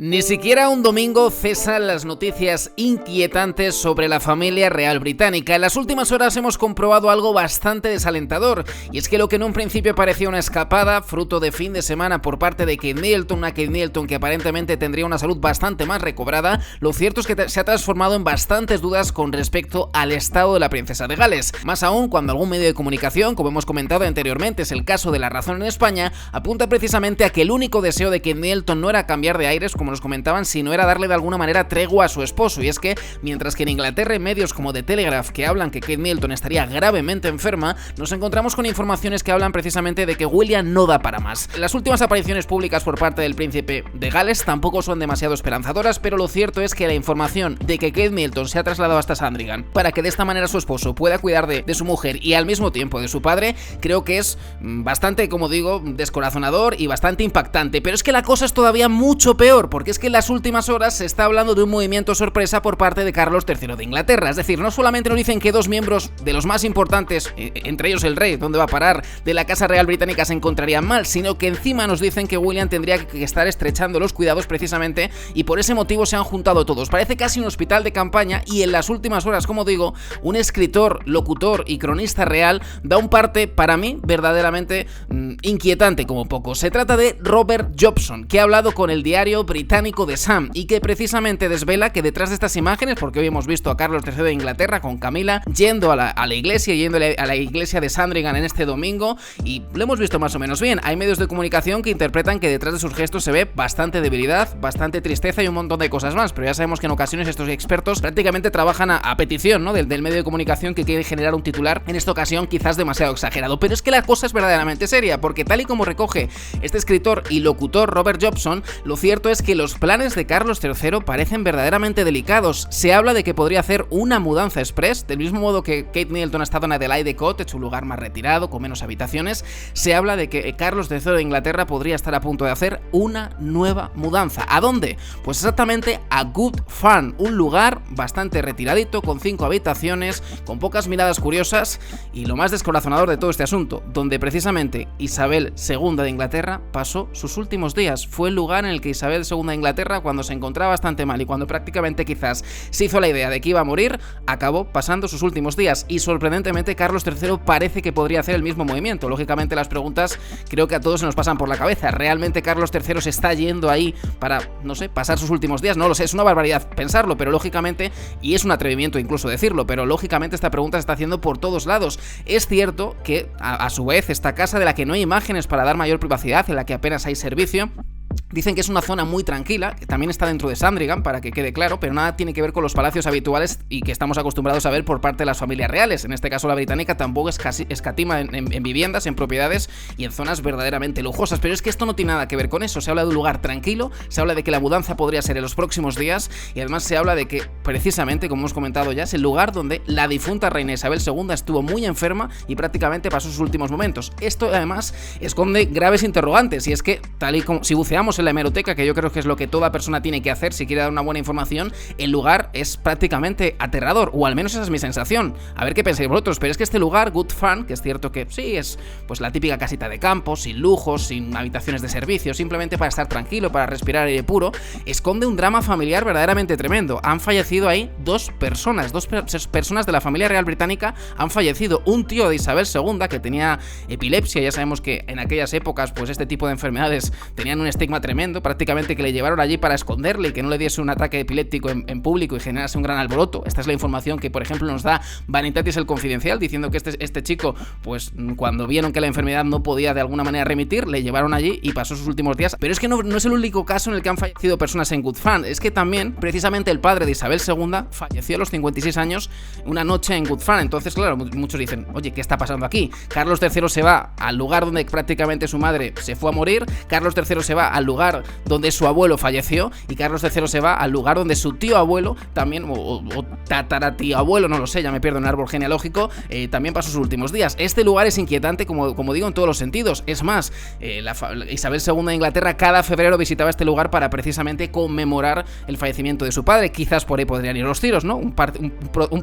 Ni siquiera un domingo cesan las noticias inquietantes sobre la familia real británica. En las últimas horas hemos comprobado algo bastante desalentador, y es que lo que en un principio parecía una escapada, fruto de fin de semana por parte de Kate Middleton, una Kate Middleton que aparentemente tendría una salud bastante más recobrada, lo cierto es que se ha transformado en bastantes dudas con respecto al estado de la princesa de Gales. Más aún cuando algún medio de comunicación, como hemos comentado anteriormente, es el caso de La Razón en España, apunta precisamente a que el único deseo de Kate Middleton no era cambiar de aires, como nos comentaban, sino era darle de alguna manera tregua a su esposo. Y es que, mientras que en Inglaterra hay medios como The Telegraph que hablan que Kate Middleton estaría gravemente enferma, nos encontramos con informaciones que hablan precisamente de que William no da para más. Las últimas apariciones públicas por parte del príncipe de Gales tampoco son demasiado esperanzadoras, pero lo cierto es que la información de que Kate Middleton se ha trasladado hasta Sandringham para que de esta manera su esposo pueda cuidar de su mujer y al mismo tiempo de su padre, creo que es bastante, como digo, descorazonador y bastante impactante. Pero es que la cosa es todavía mucho peor, porque es que en las últimas horas se está hablando de un movimiento sorpresa por parte de Carlos III de Inglaterra. Es decir, no solamente nos dicen que dos miembros de los más importantes, entre ellos el rey, ¿dónde va a parar?, de la Casa Real Británica se encontrarían mal, sino que encima nos dicen que William tendría que estar estrechando los cuidados precisamente, y por ese motivo se han juntado todos. Parece casi un hospital de campaña, y en las últimas horas, como digo, un escritor, locutor y cronista real da un parte, para mí, verdaderamente inquietante como poco. Se trata de Robert Jobson, que ha hablado con el diario británico The Sun y que precisamente desvela que detrás de estas imágenes, porque hoy hemos visto a Carlos III de Inglaterra con Camila yendo a la iglesia, yéndole a la iglesia de Sandringham en este domingo, y lo hemos visto más o menos bien. Hay medios de comunicación que interpretan que detrás de sus gestos se ve bastante debilidad, bastante tristeza y un montón de cosas más, pero ya sabemos que en ocasiones estos expertos prácticamente trabajan a petición, ¿no?, del medio de comunicación que quiere generar un titular, en esta ocasión quizás demasiado exagerado. Pero es que la cosa es verdaderamente seria, porque tal y como recoge este escritor y locutor Robert Jobson, lo cierto es que los planes de Carlos III parecen verdaderamente delicados. Se habla de que podría hacer una mudanza express, del mismo modo que Kate Middleton ha estado en Adelaide Cottage, un lugar más retirado, con menos habitaciones. Se habla de que Carlos III de Inglaterra podría estar a punto de hacer una nueva mudanza. ¿A dónde? Pues exactamente a Good Fun, un lugar bastante retiradito, con 5 habitaciones, con pocas miradas curiosas, y lo más descorazonador de todo este asunto, donde precisamente Isabel II de Inglaterra pasó sus últimos días. Fue el lugar en el que Isabel II de Inglaterra, cuando se encontraba bastante mal y cuando prácticamente quizás se hizo la idea de que iba a morir, acabó pasando sus últimos días, y sorprendentemente Carlos III parece que podría hacer el mismo movimiento. Lógicamente las preguntas creo que a todos se nos pasan por la cabeza. ¿Realmente Carlos III se está yendo ahí para, no sé, pasar sus últimos días? No lo sé, es una barbaridad pensarlo, pero lógicamente, y es un atrevimiento incluso decirlo, pero lógicamente esta pregunta se está haciendo por todos lados. Es cierto que a su vez esta casa, de la que no hay imágenes para dar mayor privacidad, en la que apenas hay servicio, dicen que es una zona muy tranquila, que también está dentro de Sandringham, para que quede claro, pero nada tiene que ver con los palacios habituales y que estamos acostumbrados a ver por parte de las familias reales. En este caso la británica tampoco escatima en viviendas, en propiedades y en zonas verdaderamente lujosas, pero es que esto no tiene nada que ver con eso. Se habla de un lugar tranquilo, se habla de que la mudanza podría ser en los próximos días, y además se habla de que precisamente, como hemos comentado ya, es el lugar donde la difunta reina Isabel II estuvo muy enferma y prácticamente pasó sus últimos momentos. Esto además esconde graves interrogantes, y es que, tal y como si buceamos en la hemeroteca, que yo creo que es lo que toda persona tiene que hacer si quiere dar una buena información, el lugar es prácticamente aterrador, o al menos esa es mi sensación. A ver qué pensáis vosotros, pero es que este lugar, Good Fun, que es cierto que sí, es pues la típica casita de campo, sin lujos, sin habitaciones de servicio, simplemente para estar tranquilo, para respirar aire puro, esconde un drama familiar verdaderamente tremendo. Han fallecido ahí dos personas de la familia real británica han fallecido. Un tío de Isabel II que tenía epilepsia, ya sabemos que en aquellas épocas pues este tipo de enfermedades tenían un estigma tremendo, prácticamente que le llevaron allí para esconderle y que no le diese un ataque epiléptico en público y generase un gran alboroto. Esta es la información que, por ejemplo, nos da Vanitatis El Confidencial, diciendo que este chico, pues cuando vieron que la enfermedad no podía de alguna manera remitir, le llevaron allí y pasó sus últimos días. Pero es que no es el único caso en el que han fallecido personas en Good Fun. Es que también, precisamente, el padre de Isabel II falleció a los 56 años una noche en Good Fun. Entonces, claro, muchos dicen, oye, ¿qué está pasando aquí? Carlos III se va al lugar donde prácticamente su madre se fue a morir, Carlos III se va al lugar donde su abuelo falleció, y Carlos III se va al lugar donde su tío abuelo también, o tataratío abuelo, no lo sé, ya me pierdo en el árbol genealógico, también pasó sus últimos días. Este lugar es inquietante, como digo, en todos los sentidos. Es más, Isabel II de Inglaterra cada febrero visitaba este lugar para precisamente conmemorar el fallecimiento de su padre. Quizás por ahí podrían ir los tiros, ¿no? Un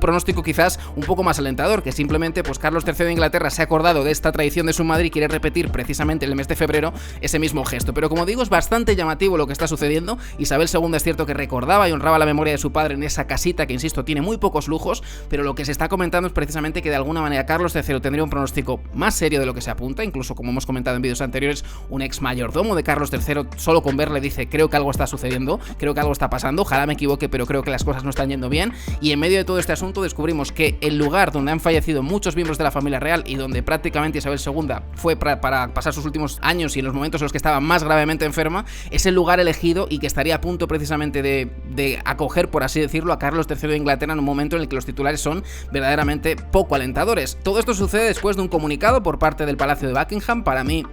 pronóstico quizás un poco más alentador, que simplemente pues Carlos III de Inglaterra se ha acordado de esta tradición de su madre y quiere repetir precisamente en el mes de febrero ese mismo gesto. Pero como digo, es bastante bastante llamativo lo que está sucediendo. Isabel II es cierto que recordaba y honraba la memoria de su padre en esa casita que, insisto, tiene muy pocos lujos, pero lo que se está comentando es precisamente que de alguna manera Carlos III tendría un pronóstico más serio de lo que se apunta. Incluso, como hemos comentado en vídeos anteriores, un ex mayordomo de Carlos III, solo con verle, dice: creo que algo está sucediendo, creo que algo está pasando, ojalá me equivoque, pero creo que las cosas no están yendo bien. Y en medio de todo este asunto descubrimos que el lugar donde han fallecido muchos miembros de la familia real y donde prácticamente Isabel II fue para pasar sus últimos años y en los momentos en los que estaba más gravemente enferma, es el lugar elegido y que estaría a punto precisamente de acoger, por así decirlo, a Carlos III de Inglaterra en un momento en el que los titulares son verdaderamente poco alentadores. Todo esto sucede después de un comunicado por parte del Palacio de Buckingham, para mí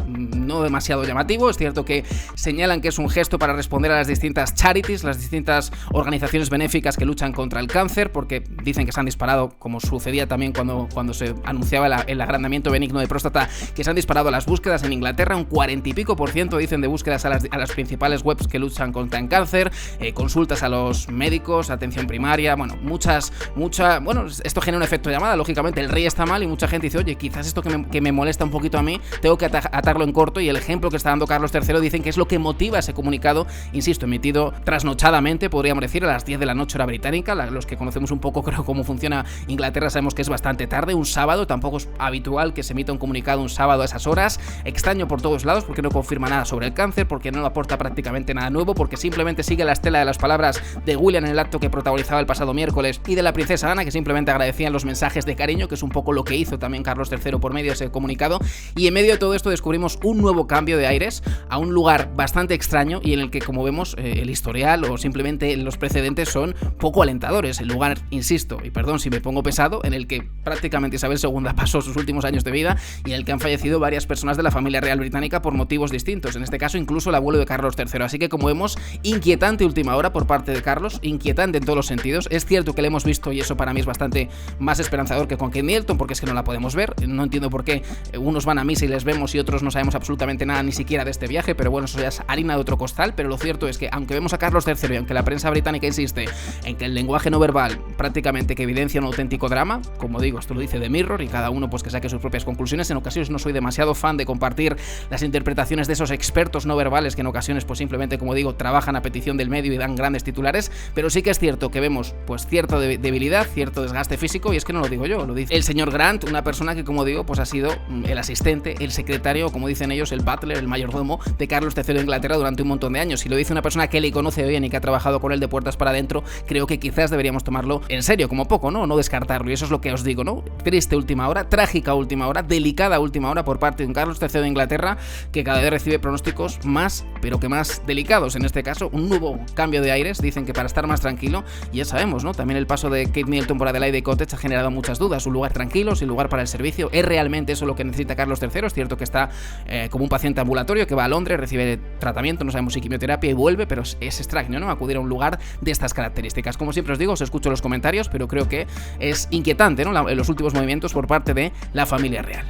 no demasiado llamativo. Es cierto que señalan que es un gesto para responder a las distintas charities, las distintas organizaciones benéficas que luchan contra el cáncer, porque dicen que se han disparado, como sucedía también cuando se anunciaba el agrandamiento benigno de próstata, que se han disparado las búsquedas en Inglaterra, un 40 y pico % dicen de búsquedas a las principales webs que luchan contra el cáncer, consultas a los médicos, atención primaria, bueno, bueno, esto genera un efecto llamada, lógicamente el rey está mal y mucha gente dice: oye, quizás esto que me molesta un poquito a mí, tengo que atarlo en corto, y el ejemplo que está dando Carlos III dicen que es lo que motiva ese comunicado, insisto, emitido trasnochadamente, podríamos decir, a las 10 de la noche hora británica. Los que conocemos un poco, creo, cómo funciona Inglaterra, sabemos que es bastante tarde, un sábado, tampoco es habitual que se emita un comunicado un sábado a esas horas, extraño por todos lados, porque no confirma nada sobre el cáncer, porque no aporta prácticamente nada nuevo, porque simplemente sigue la estela de las palabras de William en el acto que protagonizaba el pasado miércoles y de la princesa Ana, que simplemente agradecían los mensajes de cariño, que es un poco lo que hizo también Carlos III por medio de ese comunicado. Y en medio de todo esto descubrimos un nuevo cambio de aires a un lugar bastante extraño y en el que, como vemos, el historial o simplemente los precedentes son poco alentadores. El lugar, insisto, y perdón si me pongo pesado, en el que prácticamente Isabel II pasó sus últimos años de vida y en el que han fallecido varias personas de la familia real británica por motivos distintos, en este caso incluso el abuelo de Carlos III. Así que, como vemos, inquietante última hora por parte de Carlos, inquietante en todos los sentidos. Es cierto que le hemos visto, y eso para mí es bastante más esperanzador que con Kate Middleton, porque es que no la podemos ver. No entiendo por qué unos van a misa y les vemos y otros no sabemos absolutamente nada ni siquiera de este viaje, pero bueno, eso ya es harina de otro costal. Pero lo cierto es que, aunque vemos a Carlos III y aunque la prensa británica insiste en que el lenguaje no verbal prácticamente que evidencia un auténtico drama, como digo, esto lo dice The Mirror y cada uno pues que saque sus propias conclusiones. En ocasiones no soy demasiado fan de compartir las interpretaciones de esos expertos no verbales que en ocasiones pues simplemente, como digo, trabajan a petición del medio y dan grandes titulares, pero sí que es cierto que vemos pues cierta debilidad, cierto desgaste físico, y es que no lo digo yo, lo dice el señor Grant, una persona que, como digo, pues ha sido el asistente, el secretario, como dicen ellos, el butler, el mayordomo de Carlos III de Inglaterra durante un montón de años. Y lo dice una persona que le conoce bien y que ha trabajado con él de puertas para adentro. Creo que quizás deberíamos tomarlo en serio, como poco, ¿no? No descartarlo, y eso es lo que os digo, ¿no? Triste última hora, trágica última hora, delicada última hora por parte de un Carlos III de Inglaterra que cada vez recibe pronósticos más, pero que más delicados. En este caso, un nuevo cambio de aires, dicen que para estar más tranquilo, y ya sabemos, ¿no? También el paso de Kate Middleton por Adelaide Cottage ha generado muchas dudas. Un lugar tranquilo, sin lugar para el servicio, ¿es realmente eso lo que necesita Carlos III? Es cierto que está como un paciente ambulatorio que va a Londres, recibe tratamiento, no sabemos si quimioterapia, y vuelve, pero es extraño, ¿no? Acudir a un lugar de estas características. Como siempre os digo, os escucho los comentarios, pero creo que es inquietante, ¿no? Los últimos movimientos por parte de la familia real.